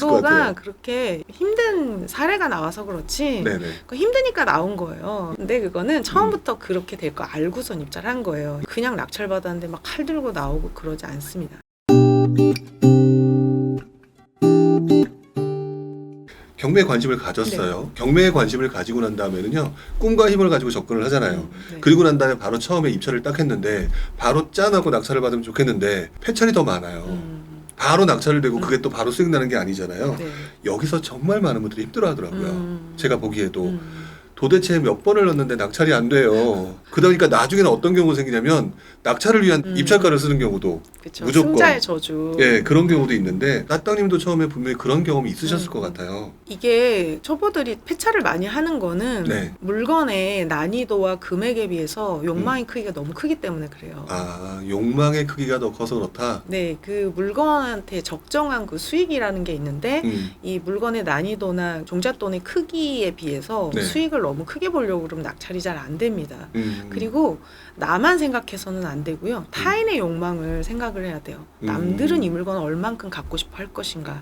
가 그렇게 힘든 사례가 나와서 그렇지 네네. 힘드니까 나온 거예요. 근데 그거는 처음부터 그렇게 될 거 알고선 입찰을 한 거예요. 그냥 낙찰 받았는데 막 칼 들고 나오고 그러지 않습니다. 경매에 관심을 가졌어요. 경매에 관심을 가지고 난 다음에는요, 꿈과 힘을 가지고 접근을 하잖아요. 네. 그리고 난 다음에 바로 처음에 입찰을 딱 했는데 바로 짠하고 낙찰을 받으면 좋겠는데 폐찰이 더 많아요. 바로 낙찰을 되고 그게 또 바로 수익 나는 게 아니잖아요. 네. 여기서 정말 많은 분들이 힘들어 하더라고요. 제가 보기에도. 음. 도대체 몇 번을 넣었는데 낙찰이 안 돼요. 그러니까 나중에는 어떤 경우가 생기냐면 낙찰을 위한 입찰가를 쓰는 경우도 그쵸. 무조건. 승자의 저주. 예, 그런 경우도 있는데 따땅님도 처음에 분명히 그런 경험이 있으셨을 것 같아요. 이게 초보들이 폐차를 많이 하는 거는 네. 물건의 난이도와 금액에 비해서 욕망의 크기가 너무 크기 때문에 그래요. 아, 욕망의 크기가 더 커서 그렇다? 네, 그 물건한테 적정한 그 수익이라는 게 있는데 이 물건의 난이도나 종잣돈의 크기에 비해서 네. 수익을 너무 크게 보려고 그러면 낙찰이 잘 안 됩니다. 음. 그리고 나만 생각해서는 안 되고요. 타인의 욕망을 생각을 해야 돼요. 남들은 이 물건을 얼만큼 갖고 싶어 할 것인가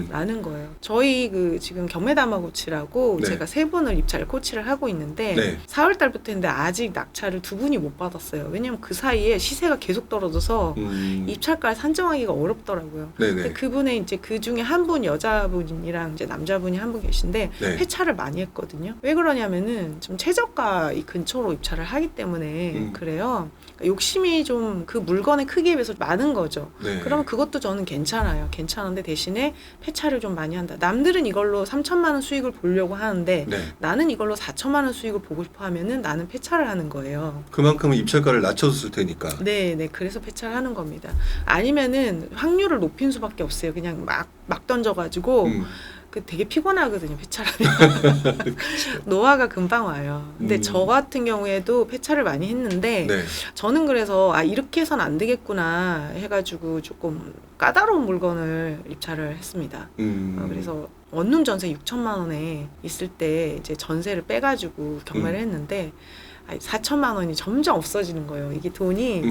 라는 거예요. 저희 그 지금 경매다마고치라고 네. 제가 3분을 입찰 코치를 하고 있는데 네. 4월 달부터 했는데 아직 낙찰을 2분이 못 받았어요. 왜냐면 그 사이에 시세가 계속 떨어져서 입찰가를 산정하기가 어렵더라고요. 네네. 근데 그분의 이제 그 중에 한 분 여자분이랑 이제 남자분이 한 분 계신데 네. 폐차를 많이 했거든요. 왜 그러냐면은 좀 최저가 이 근처로 입찰을 하기 때문에 그래요. 그러니까 욕심이 좀 그 물건의 크기에 비해서 많은 거죠. 네. 그러면 그것도 저는 괜찮아요. 괜찮은데 대신에 폐차를 좀 많이 한다. 남들은 이걸로 3천만 원 수익을 보려고 하는데 네. 나는 이걸로 4천만 원 수익을 보고 싶어 하면은 나는 폐차를 하는 거예요. 그만큼은 입찰가를 낮춰줬을 테니까. 네. 그래서 폐차를 하는 겁니다. 아니면은 확률을 높인 수밖에 없어요. 그냥 막 던져가지고 그 되게 피곤하거든요. 폐차하면. 노화가 금방 와요. 근데 저 같은 경우에도 폐차를 많이 했는데 네. 저는 그래서 이렇게 해선 안 되겠구나 해가지고 조금 까다로운 물건을 입찰을 했습니다. 그래서 원룸 전세 6천만 원에 있을 때 이제 전세를 빼가지고 경매를 했는데 4천만 원이 점점 없어지는 거예요. 이게 돈이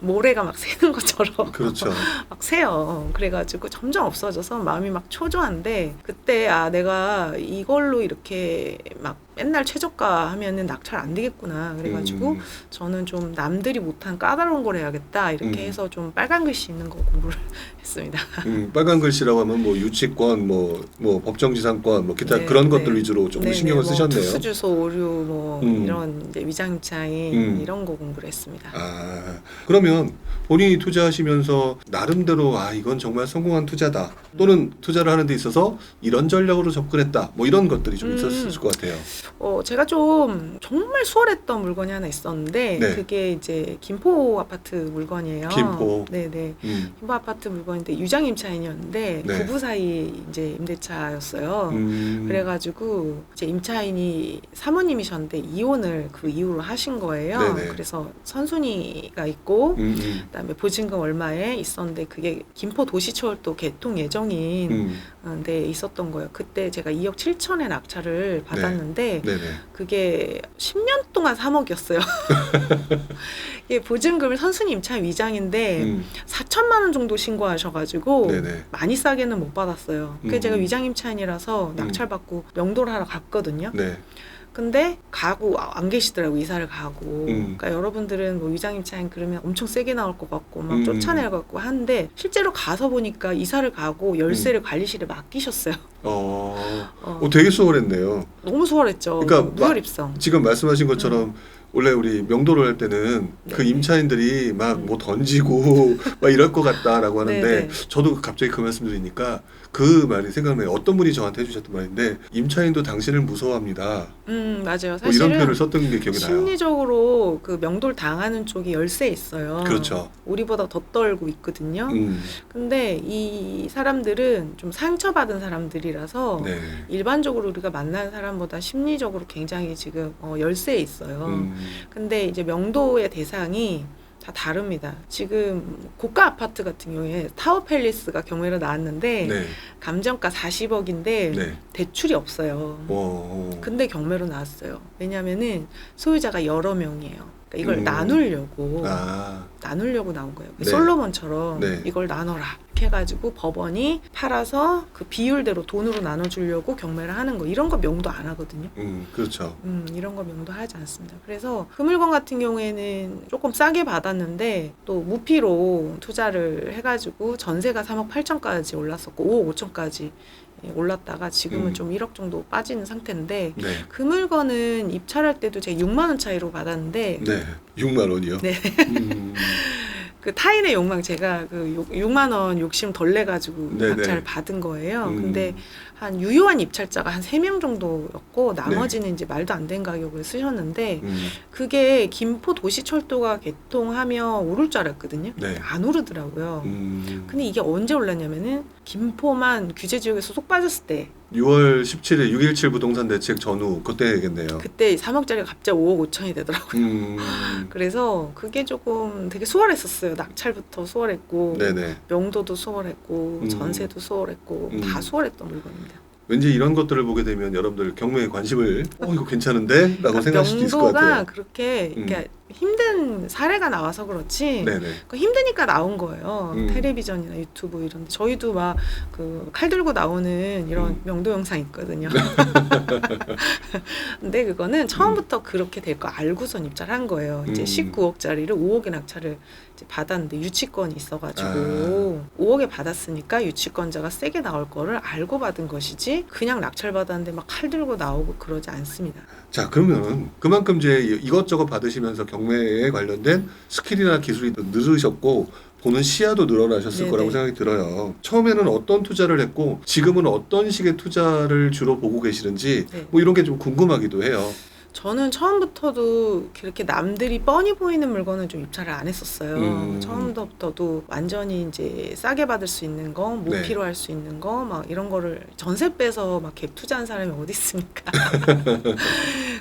모래가 막 새는 것처럼 그렇죠. 막 새요. 그래가지고 점점 없어져서 마음이 막 초조한데 그때 내가 이걸로 이렇게 막 맨날 최저가 하면은 낙찰 안 되겠구나. 그래가지고 저는 좀 남들이 못한 까다로운 걸 해야겠다. 이렇게 해서 좀 빨간 글씨 있는 거 공부를 했습니다. 빨간 글씨라고 하면 뭐 유치권, 뭐 법정지상권, 뭐 기타 네, 그런 네. 것들 위주로 조금 신경을 쓰셨네요. 투수주소 오류 뭐 이런 이제 위장입차인 이런 거 공부를 했습니다. 그러면 본인이 투자하시면서 나름대로 이건 정말 성공한 투자다. 또는 투자를 하는 데 있어서 이런 전략으로 접근했다. 뭐 이런 것들이 좀 있었을 것 같아요. 제가 좀 정말 수월했던 물건이 하나 있었는데 네. 그게 이제 김포 아파트 물건이에요. 김포. 네네. 김포 아파트 물건인데 유장임차인이었는데 네. 부부 사이 이제 임대차였어요. 그래가지고 이제 임차인이 사모님이셨는데 이혼을 그 이후로 하신 거예요. 네네. 그래서 선순위가 있고 그다음에 보증금 얼마에 있었는데 그게 김포 도시철도 개통 예정인 데 있었던 거예요. 그때 제가 2억 7천에 낙찰을 받았는데 네네. 그게 10년 동안 3억이었어요. 이게 보증금을 선순위 임차 위장인데 4천만 원 정도 신고하셔가지고 네네. 많이 싸게는 못 받았어요. 그래서 제가 위장 임차인이라서 낙찰 받고 명도를 하러 갔거든요. 네. 근데 가고 안 계시더라고. 이사를 가고. 그러니까 여러분들은 뭐 위장임차인 그러면 엄청 세게 나올 것 같고 막 쫓아낼 것 같고 하는데 실제로 가서 보니까 이사를 가고 열쇠를 관리실에 맡기셨어요. 되게 수월했네요. 너무 수월했죠. 그러니까 무혈 입성. 지금 말씀하신 것처럼 원래 우리 명도를 할 때는 그 임차인들이 막 뭐 던지고 막 이럴 것 같다라고 하는데 네네. 저도 갑자기 그 말씀 드리니까 그 말이 생각나요. 어떤 분이 저한테 해주셨던 말인데 임차인도 당신을 무서워합니다. 맞아요. 뭐 사실은 이런 표현을 썼던 게 기억이 나요. 심리적으로 그 명도를 당하는 쪽이 열세 있어요. 그렇죠. 우리보다 더 떨고 있거든요. 근데 이 사람들은 좀 상처받은 사람들이라서 네. 일반적으로 우리가 만나는 사람보다 심리적으로 굉장히 지금 열세에 있어요. 근데 이제 명도의 대상이 다 다릅니다. 지금 고가 아파트 같은 경우에 타워팰리스가 경매로 나왔는데 네. 감정가 40억인데 네. 대출이 없어요. 근데 경매로 나왔어요. 왜냐면은 소유자가 여러 명이에요. 그러니까 이걸 나누려고 아. 나누려고 나온 거예요. 네. 솔로몬처럼 네. 이걸 나눠라 이렇게 해가지고 법원이 팔아서 그 비율대로 돈으로 나눠주려고 경매를 하는 거, 이런 거 명도 안 하거든요. 그렇죠. 이런 거 명도 하지 않습니다. 그래서 그 물건 같은 경우에는 조금 싸게 받았는데 또 무피로 투자를 해가지고 전세가 3억 8천까지 올랐었고 5억 5천까지 올랐다가 지금은 좀 1억 정도 빠지는 상태인데, 네. 그 물건은 입찰할 때도 제가 6만 원 차이로 받았는데 네. 6만 원이요? 네. 음. 그 타인의 욕망, 제가 그 6만 원 욕심 덜 내가지고 네네. 낙찰을 받은 거예요. 근데 한 유효한 입찰자가 한 3명 정도였고 나머지는 이제 말도 안 되는 가격을 쓰셨는데 그게 김포 도시철도가 개통하면 오를 줄 알았거든요. 네. 안 오르더라고요. 근데 이게 언제 올랐냐면은 김포만 규제 지역에서 쏙 빠졌을 때, 6월 17일 6.17 부동산 대책 전후 그때겠네요. 그때 3억짜리가 갑자기 5억 5천이 되더라고요. 그래서 그게 조금 되게 수월했었어요. 낙찰부터 수월했고 네네. 명도도 수월했고 전세도 수월했고 다 수월했던 물건입니다. 왠지 이런 것들을 보게 되면 여러분들 경매에 관심을 이거 괜찮은데? 라고 생각할 수도 있을 것 명도가 같아요. 그렇게 그러니까 힘든 사례가 나와서 그렇지 네네. 그러니까 힘드니까 나온 거예요. 텔레비전이나 텔레비전이나 유튜브 이런 데 저희도 막 그 칼 들고 나오는 이런 명도 영상 있거든요. 근데 그거는 처음부터 그렇게 될 거 알고선 입찰한 거예요. 이제 19억짜리를 5억에 낙찰을 이제 받았는데 유치권이 있어가지고 5억에 받았으니까 유치권자가 세게 나올 거를 알고 받은 것이지 그냥 낙찰 받았는데 막 칼 들고 나오고 그러지 않습니다. 자, 그러면 그만큼 이제 이것저것 받으시면서 경매에 관련된 스킬이나 기술이 늘으셨고 보는 시야도 늘어나셨을 네네. 거라고 생각이 들어요. 처음에는 어떤 투자를 했고 지금은 어떤 식의 투자를 주로 보고 계시는지 네. 뭐 이런 게 좀 궁금하기도 해요. 저는 처음부터도 그렇게 남들이 뻔히 보이는 물건은 좀 입찰을 안 했었어요. 처음부터도 완전히 이제 싸게 받을 수 있는 거, 무피로 네. 할 수 있는 거, 막 이런 거를 전세 빼서 막 갭 투자한 사람이 어디 있습니까?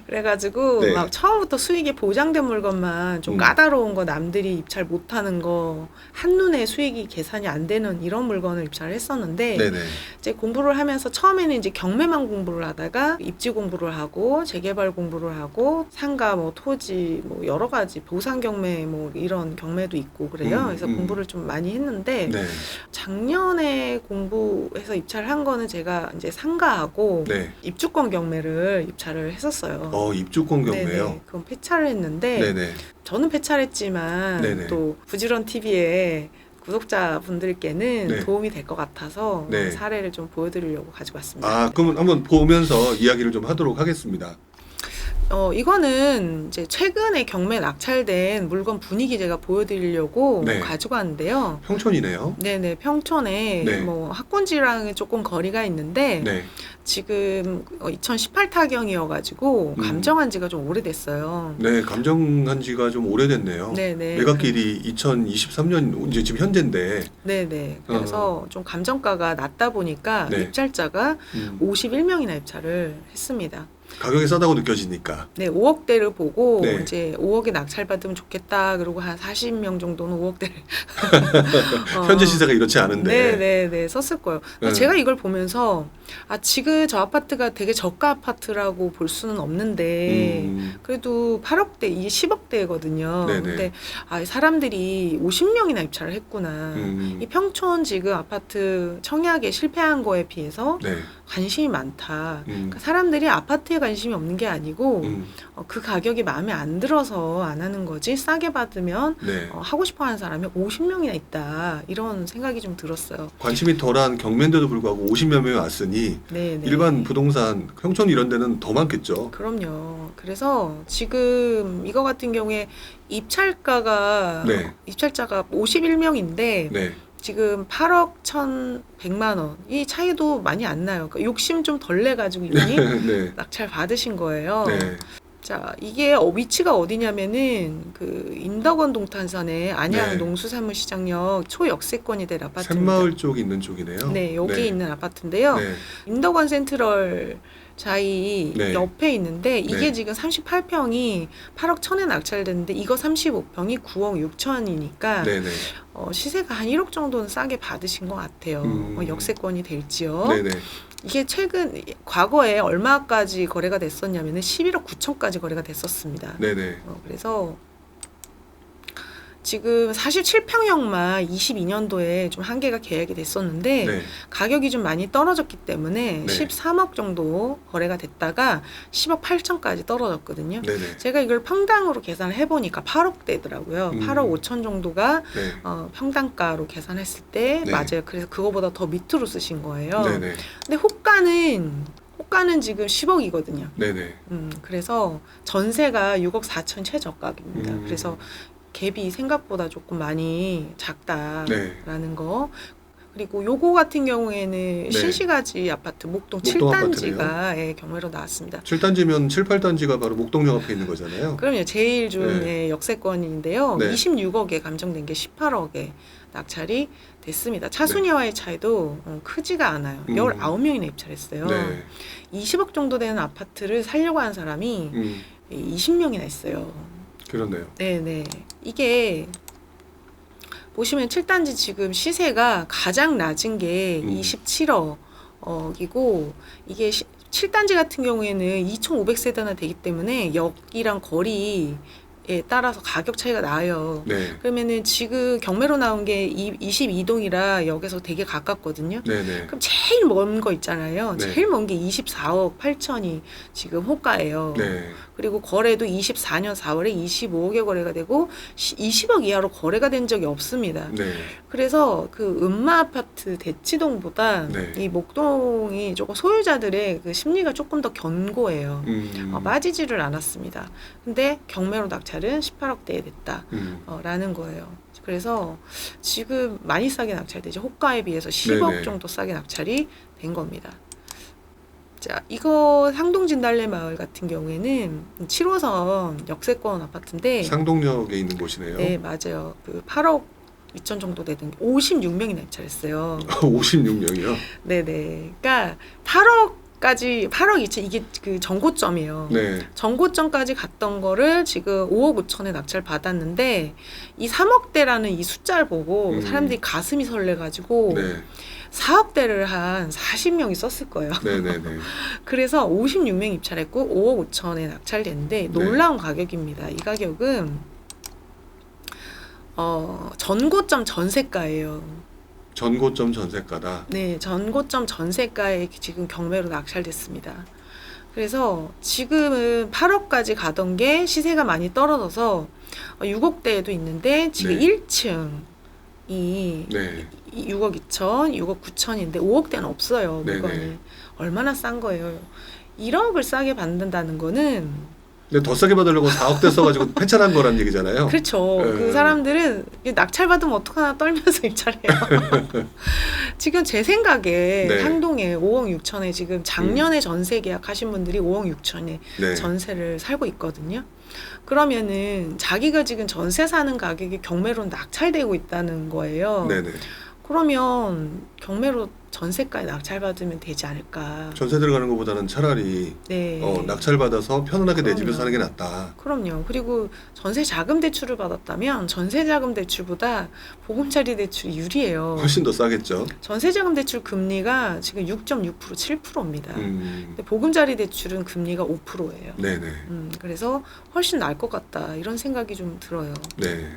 그래가지고 네. 막 처음부터 수익이 보장된 물건만 좀 까다로운 거, 남들이 입찰 못하는 거, 한눈에 수익이 계산이 안 되는 이런 물건을 입찰을 했었는데 네네. 이제 공부를 하면서 처음에는 이제 경매만 공부를 하다가 입지 공부를 하고 재개발 공부를 하고 상가 뭐 토지 뭐 여러 가지 보상 경매 뭐 이런 경매도 있고 그래요. 그래서 공부를 좀 많이 했는데 네. 작년에 공부해서 입찰을 한 거는 제가 이제 상가하고 네. 입주권 경매를 입찰을 했었어요. 입주권 경매요. 네네. 그럼 폐차를 했는데 네네. 저는 폐차를 했지만 네네. 또 부지런 TV에 구독자분들께는 네. 도움이 될 것 같아서 네. 사례를 좀 보여드리려고 가지고 왔습니다. 아, 그러면 한번 보면서 이야기를 좀 하도록 하겠습니다. 이거는 이제 최근에 경매 낙찰된 물건 분위기 제가 보여드리려고 네. 가지고 왔는데요. 평촌이네요. 네네, 평촌에 네. 뭐 학군지랑 조금 거리가 있는데 네. 지금 2018 타경이어가지고 감정한 지가 좀 오래됐어요. 네, 감정한 지가 좀 오래됐네요. 네네. 매각일이 2023년 이제 지금 현재인데. 네네. 그래서 좀 감정가가 낮다 보니까 네. 입찰자가 51명이나 입찰을 했습니다. 가격이 싸다고 느껴지니까. 네, 5억대를 보고 네. 이제 5억에 낙찰 받으면 좋겠다. 그리고 한 40명 정도는 5억대를 현재 시세가 이렇지 않은데. 네, 썼을 거예요. 네. 제가 이걸 보면서 지금 저 아파트가 되게 저가 아파트라고 볼 수는 없는데 그래도 8억대, 이게 10억대거든요. 네네. 근데 사람들이 50명이나 입찰을 했구나. 이 평촌 지금 아파트 청약에 실패한 거에 비해서 네. 관심이 많다. 그러니까 사람들이 아파트에 관심이 없는 게 아니고 그 가격이 마음에 안 들어서 안 하는 거지, 싸게 받으면 네. 하고 싶어 하는 사람이 50명이나 있다. 이런 생각이 좀 들었어요. 관심이 덜한 경매인데도 불구하고 50여 명이 왔으니 네. 일반 부동산, 평촌 이런 데는 더 많겠죠. 그럼요. 그래서 지금 이거 같은 경우에 입찰가가 네. 입찰자가 51명인데 네. 지금 8억 1,100만 원. 이 차이도 많이 안 나요. 그러니까 욕심 좀 덜 내가지고 이분이 네. 낙찰 받으신 거예요. 네. 자, 이게 위치가 어디냐면은 그 인덕원 동탄선의 안양 네. 농수산물시장역 초역세권이 될 아파트입니다. 샘마을 쪽 있는 쪽이네요. 네, 여기 있는 아파트인데요. 네. 인덕원 센트럴 자이 네. 옆에 있는데 이게 네. 지금 38평이 8억 1천에 낙찰됐는데 이거 35평이 9억 6천이니까 네네. 시세가 한 1억 정도는 싸게 받으신 것 같아요. 역세권이 될지요. 네네. 이게 과거에 얼마까지 거래가 됐었냐면은 11억 9천까지 거래가 됐었습니다. 네네. 그래서 지금 47평형만 22년도에 좀 한개가 계약이 됐었는데 네. 가격이 좀 많이 떨어졌기 때문에 네. 13억 정도 거래가 됐다가 10억 8천까지 떨어졌거든요. 네네. 제가 이걸 평당으로 계산을 해보니까 8억대더라고요. 8억 5천 정도가 네. 평당가로 계산했을 때 네. 맞아요. 그래서 그거보다 더 밑으로 쓰신 거예요. 네네. 근데 호가는 지금 10억이거든요. 네네. 그래서 전세가 6억 4천 최저가입니다. 그래서 갭이 생각보다 조금 많이 작다라는 네. 거. 그리고 요거 같은 경우에는 네. 신시가지 아파트 목동 목동 7단지가 경매로 나왔습니다. 7단지면 7, 8단지가 바로 목동역 앞에 있는 거잖아요. 그럼요. 제일 좀 네. 역세권인데요. 네. 26억에 감정된 게 18억에 낙찰이 됐습니다. 차순위와의 차이도 크지가 않아요. 19명이나 입찰 했어요. 네. 20억 정도 되는 아파트를 살려고 하는 사람이 20명이나 있어요. 그렇네요. 네네. 이게 보시면 7단지 지금 시세가 가장 낮은 게 27억이고 이게 7단지 같은 경우에는 2,500세대나 되기 때문에 역이랑 거리에 따라서 가격 차이가 나요. 네. 그러면은 지금 경매로 나온 게 22동이라 역에서 되게 가깝거든요. 네네. 그럼 제일 먼 거 있잖아요. 네. 제일 먼 게 24억 8천이 지금 호가예요. 네. 그리고 거래도 24년 4월에 25억에 거래가 되고 20억 이하로 거래가 된 적이 없습니다. 네. 그래서 그 음마 아파트 대치동보다 네. 이 목동이 조금 소유자들의 그 심리가 조금 더 견고해요. 빠지지를 않았습니다. 근데 경매로 낙찰은 18억대에 됐다. 라는 거예요. 그래서 지금 많이 싸게 낙찰되죠. 호가에 비해서 10억 네네. 정도 싸게 낙찰이 된 겁니다. 자, 이거 상동진달래 마을 같은 경우에는 7호선 역세권 아파트인데 상동역에 있는 곳이네요. 네, 맞아요. 그 8억 2천 정도 되던 게 56명이나 입찰했어요. 56명이요? 네네. 그러니까 8억 2천 이게 그 전고점이에요. 네. 전고점까지 갔던 거를 지금 5억 5천에 낙찰 받았는데 이 3억대라는 이 숫자를 보고 사람들이 가슴이 설레가지고 네. 4억대를 한 40명이 썼을 거예요. 네네네. 그래서 56명 입찰했고 5억 5천에 낙찰됐는데 놀라운 가격입니다. 이 가격은 전고점 전세가예요. 전고점 전세가다. 네, 전고점 전세가에 지금 경매로 낙찰됐습니다. 그래서 지금은 8억까지 가던 게 시세가 많이 떨어져서 6억대에도 있는데 지금 네. 1층이 네. 6억 2천, 6억 9천인데 5억대는 없어요. 네네. 물건이. 얼마나 싼 거예요. 1억을 싸게 받는다는 거는 근데 더 싸게 받으려고 4억대 써가지고 패찰한 거란 얘기잖아요. 그렇죠. 네. 그 사람들은 낙찰 받으면 어떡하나 떨면서 입찰해요. 지금 제 생각에 네. 상동에 5억 6천에 지금 작년에 전세 계약하신 분들이 5억 6천에 네. 전세를 살고 있거든요. 그러면은 자기가 지금 전세 사는 가격이 경매로 낙찰되고 있다는 거예요. 네네. 그러면 경매로 전세가에 낙찰받으면 되지 않을까. 전세 들어가는 것보다는 차라리 네. 낙찰 받아서 편안하게 내 집에 그럼요. 사는 게 낫다. 그럼요. 그리고 전세 자금 대출을 받았다면 전세 자금 대출보다 보금자리 대출이 유리해요. 훨씬 더 싸겠죠. 전세 자금 대출 금리가 지금 6.6% 7%입니다. 음. 근데 보금자리 대출은 금리가 5%예요. 네네. 그래서 훨씬 나을 것 같다 이런 생각이 좀 들어요. 네.